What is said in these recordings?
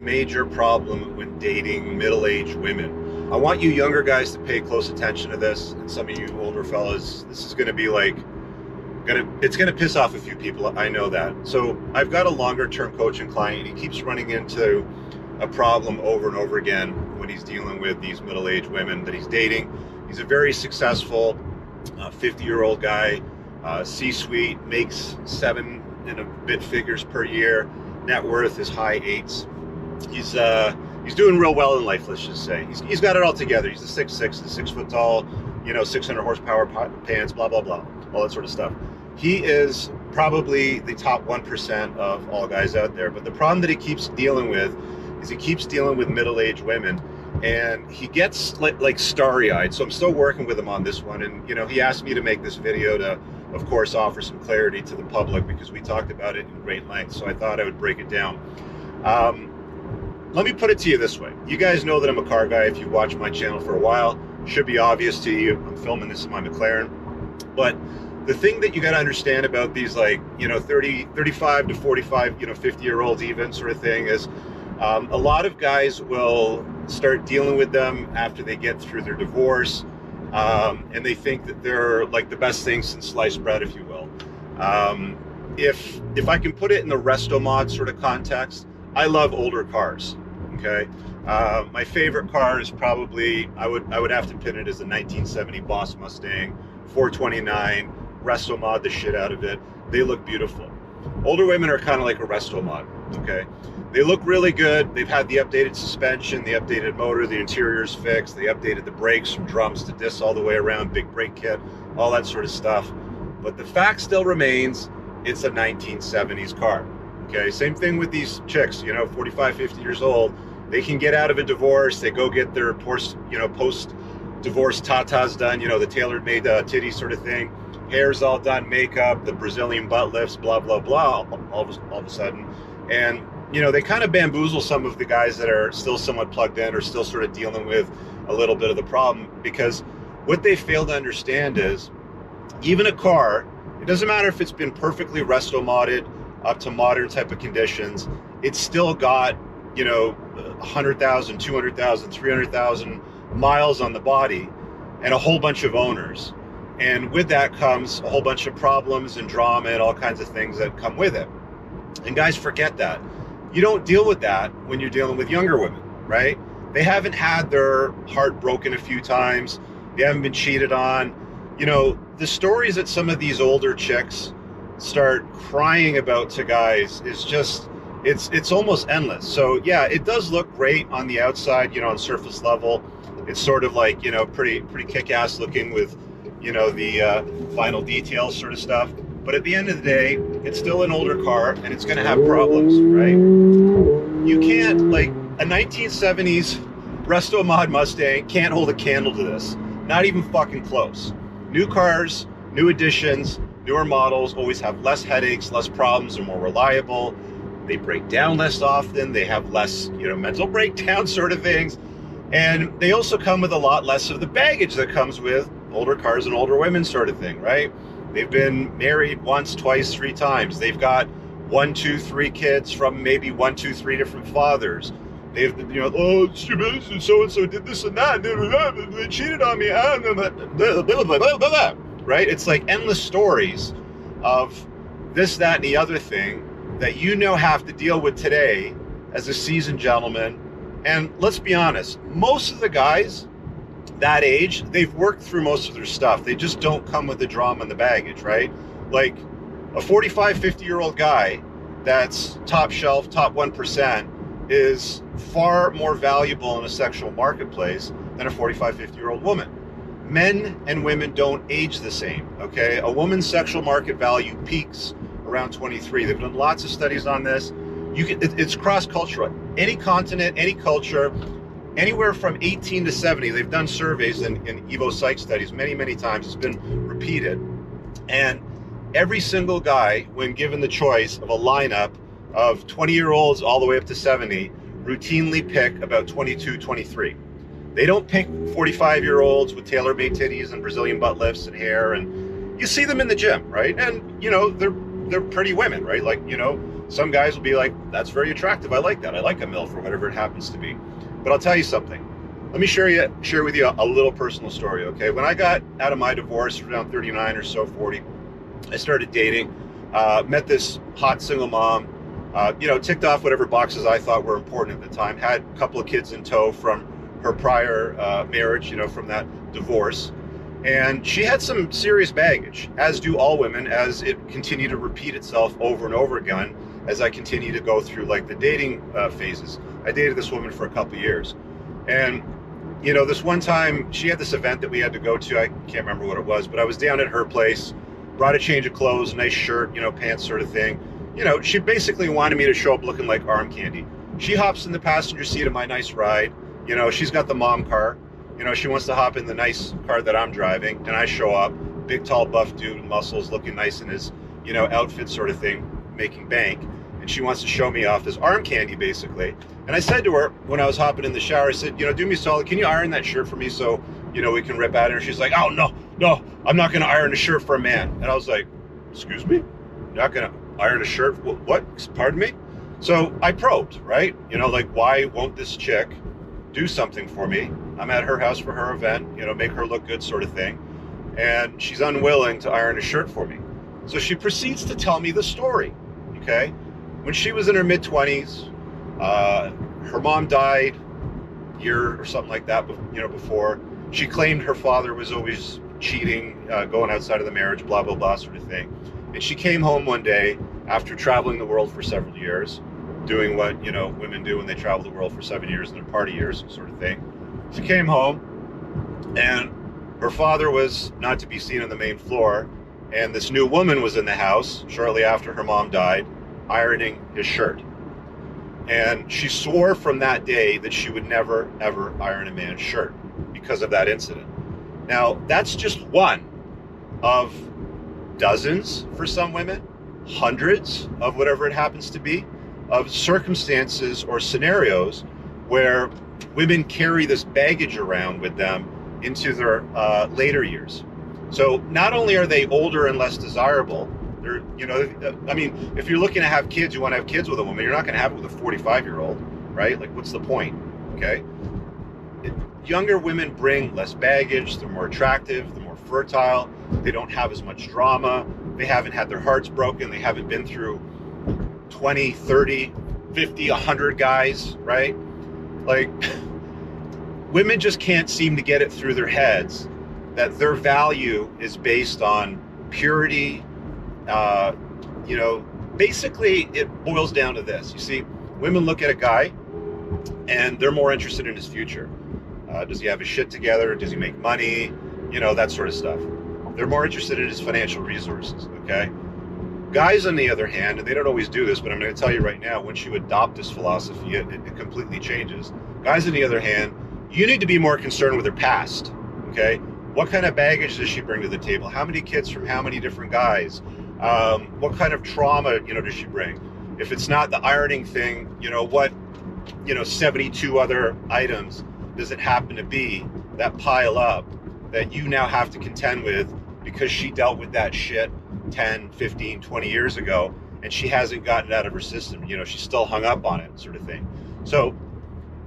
Major problem when dating middle-aged women. I want you younger guys to pay close attention to this, and some of you older fellas, this is going to be like, it's going to piss off a few people. I know that. So I've got a longer-term coaching client. He keeps running into a problem over and over again when he's dealing with these middle-aged women that he's dating. He's a very successful 50-year-old guy, C-suite, makes seven and a bit figures per year. Net worth is high eights. He's doing real well in life, let's just say. He's got it all together. He's a 6'6", the 6 foot tall, 600 horsepower pants, blah, blah, blah, all that sort of stuff. He is probably the top 1% of all guys out there. But the problem that he keeps dealing with is he keeps dealing with middle-aged women, and he gets like starry-eyed. So I'm still working with him on this one. And, he asked me to make this video to, of course, offer some clarity to the public because we talked about it in great length. So I thought I would break it down. Let me put it to you this way. You guys know that I'm a car guy. If you watch my channel for a while, it should be obvious to you. I'm filming this in my McLaren. But the thing that you got to understand about these 35 to 45, 50-year-olds even sort of thing is a lot of guys will start dealing with them after they get through their divorce, and they think that they're like the best thing since sliced bread, if you will. If I can put it in the resto mod sort of context, I love older cars. Okay, my favorite car is probably I would have to pin it as a 1970 Boss Mustang 429. Resto mod the shit out of it. They look beautiful. Older women are kind of like a resto mod. Okay, they look really good. They've had the updated suspension, the updated motor, the interior's fixed. They updated the brakes from drums to discs all the way around, big brake kit, all that sort of stuff. But the fact still remains, it's a 1970s car. Okay, same thing with these chicks, 45, 50 years old. They can get out of a divorce. They go get their post-divorce tatas done, the tailor-made titty sort of thing. Hair's all done, makeup, the Brazilian butt lifts, blah, blah, blah, all of a sudden. And, they kind of bamboozle some of the guys that are still somewhat plugged in or still sort of dealing with a little bit of the problem, because what they fail to understand is even a car, it doesn't matter if it's been perfectly resto modded up to modern type of conditions, it's still got 100,000, 200,000, 300,000 miles on the body and a whole bunch of owners. And with that comes a whole bunch of problems and drama and all kinds of things that come with it. And guys forget that. You don't deal with that when you're dealing with younger women, right? They haven't had their heart broken a few times. They haven't been cheated on. The stories that some of these older chicks start crying about to guys is just, it's almost endless. So yeah, it does look great on the outside, on surface level. It's sort of like, pretty kick-ass looking with, the final details sort of stuff. But at the end of the day, it's still an older car and it's going to have problems, right? You can't, like, a 1970s resto mod Mustang can't hold a candle to this. Not even fucking close. New cars, new additions, newer models always have less headaches, less problems, they're more reliable. They break down less often. They have less, mental breakdown sort of things. And they also come with a lot less of the baggage that comes with older cars and older women sort of thing, right? They've been married once, twice, 3 times. They've got 1, 2, 3 kids from maybe 1, 2, 3 different fathers. They've, so-and-so did this and that, they cheated on me, right? It's like endless stories of this, that, and the other thing that have to deal with today as a seasoned gentleman. And let's be honest, most of the guys that age, they've worked through most of their stuff. They just don't come with the drama and the baggage, right? Like a 45, 50-year-old guy that's top shelf, top 1% is far more valuable in a sexual marketplace than a 45, 50-year-old woman. Men and women don't age the same, okay? A woman's sexual market value peaks around 23. They've done lots of studies on this. It's cross-cultural. Any continent, any culture, anywhere from 18 to 70, they've done surveys in Evo Psych studies many, many times. It's been repeated. And every single guy, when given the choice of a lineup of 20-year-olds all the way up to 70, routinely pick about 22, 23. They don't pick 45-year-olds with tailor-made titties and Brazilian butt lifts and hair. And you see them in the gym, right? And, they're pretty women, right? Like, Some guys will be like, that's very attractive. I like that. I like a MILF or whatever it happens to be. But I'll tell you something. Let me share with you a little personal story, okay? When I got out of my divorce around 39 or so, 40, I started dating, met this hot single mom, ticked off whatever boxes I thought were important at the time, had a couple of kids in tow from her prior marriage, from that divorce. And she had some serious baggage, as do all women, as it continued to repeat itself over and over again as I continue to go through like the dating phases. I dated this woman for a couple of years. And, this one time she had this event that we had to go to. I can't remember what it was, but I was down at her place, brought a change of clothes, nice shirt, pants sort of thing. She basically wanted me to show up looking like arm candy. She hops in the passenger seat of my nice ride. She's got the mom car. She wants to hop in the nice car that I'm driving, and I show up, big, tall, buff dude, muscles, looking nice in his, outfit sort of thing, making bank. And she wants to show me off as arm candy, basically. And I said to her, when I was hopping in the shower, I said, do me a solid, can you iron that shirt for me so, we can rip at it? And she's like, oh, no, I'm not going to iron a shirt for a man. And I was like, excuse me? You're not going to iron a shirt? What? Pardon me? So I probed, right? Why won't this chick do something for me? I'm at her house for her event, make her look good sort of thing. And she's unwilling to iron a shirt for me. So she proceeds to tell me the story, okay? When she was in her mid-20s, her mom died a year or something like that, before. She claimed her father was always cheating, going outside of the marriage, blah, blah, blah sort of thing. And she came home one day after traveling the world for several years, doing what, women do when they travel the world for 7 years in their party years sort of thing. She came home and her father was not to be seen on the main floor. And this new woman was in the house shortly after her mom died, ironing his shirt. And she swore from that day that she would never, ever iron a man's shirt because of that incident. Now, that's just one of dozens for some women, hundreds of whatever it happens to be, of circumstances or scenarios where women carry this baggage around with them into their later years. So not only are they older and less desirable, they're, if you're looking to have kids, you want to have kids with a woman, you're not going to have it with a 45-year-old, right? Like, what's the point? Okay. Younger women bring less baggage, they're more attractive, they're more fertile, they don't have as much drama, they haven't had their hearts broken, they haven't been through 20, 30, 50, 100 guys, right? Like, women just can't seem to get it through their heads that their value is based on purity. Basically it boils down to this. You see, women look at a guy and they're more interested in his future. Does he have his shit together? Does he make money? That sort of stuff. They're more interested in his financial resources, okay? Guys, on the other hand, and they don't always do this, but I'm going to tell you right now, once you adopt this philosophy, it completely changes. Guys, on the other hand, you need to be more concerned with her past, okay? What kind of baggage does she bring to the table? How many kids from how many different guys? What kind of trauma, does she bring? If it's not the ironing thing, what, 72 other items does it happen to be that pile up that you now have to contend with because she dealt with that shit 10, 15, 20 years ago, and she hasn't gotten it out of her system. She's still hung up on it, sort of thing. So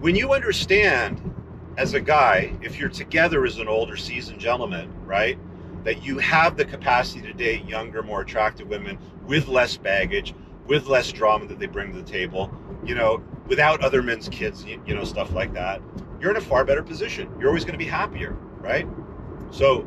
when you understand as a guy, if you're together as an older seasoned gentleman, right, that you have the capacity to date younger, more attractive women with less baggage, with less drama that they bring to the table, without other men's kids, stuff like that, you're in a far better position. You're always going to be happier, right? So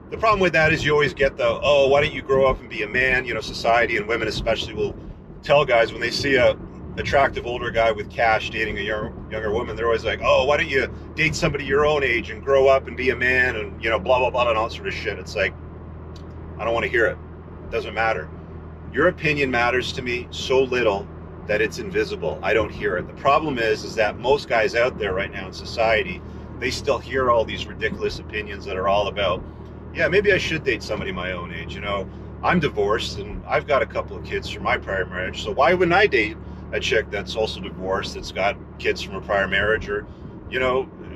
the problem with that is you always get the, oh, why don't you grow up and be a man? Society and women especially will tell guys when they see a attractive older guy with cash dating a younger woman, they're always like, oh, why don't you date somebody your own age and grow up and be a man and, blah, blah, blah, and all that sort of shit. It's like, I don't want to hear it. It doesn't matter. Your opinion matters to me so little that it's invisible. I don't hear it. The problem is that most guys out there right now in society, they still hear all these ridiculous opinions that are all about, yeah, maybe I should date somebody my own age. I'm divorced and I've got a couple of kids from my prior marriage, so why wouldn't I date a chick that's also divorced, that's got kids from a prior marriage, or,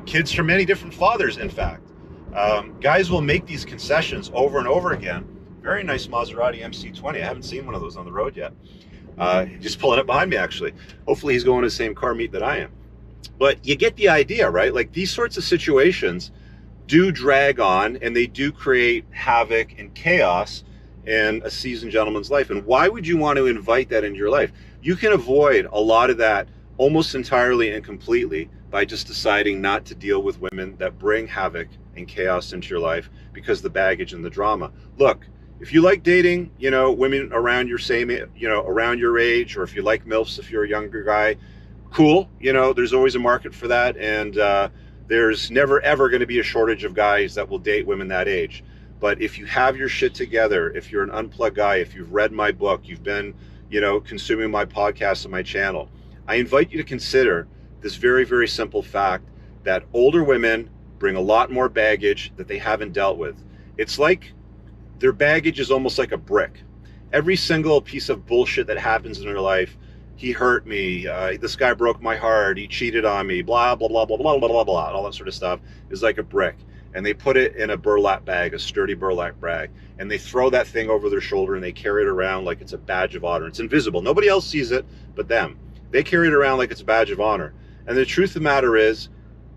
kids from many different fathers, in fact. Guys will make these concessions over and over again. Very nice Maserati MC20. I haven't seen one of those on the road yet. Just pulling up behind me, actually. Hopefully he's going to the same car meet that I am. But you get the idea, right? Like these sorts of situations do drag on and they do create havoc and chaos in a seasoned gentleman's life. And why would you want to invite that into your life? You can avoid a lot of that almost entirely and completely by just deciding not to deal with women that bring havoc and chaos into your life because of the baggage and the drama. Look, if you like dating, women around your same, around your age, or if you like MILFs, if you're a younger guy, cool. There's always a market for that. And there's never, ever going to be a shortage of guys that will date women that age. But if you have your shit together, if you're an unplugged guy, if you've read my book, you've been, consuming my podcast and my channel, I invite you to consider this very, very simple fact that older women bring a lot more baggage that they haven't dealt with. It's like their baggage is almost like a brick. Every single piece of bullshit that happens in their life, he hurt me, this guy broke my heart, he cheated on me, blah, blah, blah, blah, blah, blah, blah, blah, all that sort of stuff is like a brick. And they put it in a burlap bag, a sturdy burlap bag, and they throw that thing over their shoulder and they carry it around like it's a badge of honor. It's invisible. Nobody else sees it but them. They carry it around like it's a badge of honor. And the truth of the matter is,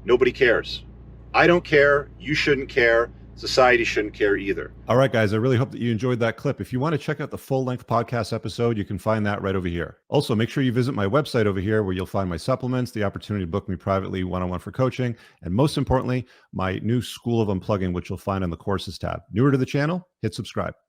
nobody cares. I don't care. You shouldn't care. Society shouldn't care either. All right, guys, I really hope that you enjoyed that clip. If you want to check out the full-length podcast episode, you can find that right over here. Also, make sure you visit my website over here where you'll find my supplements, the opportunity to book me privately one-on-one for coaching, and most importantly, my new School of Unplugging, which you'll find on the Courses tab. Newer to the channel, hit subscribe.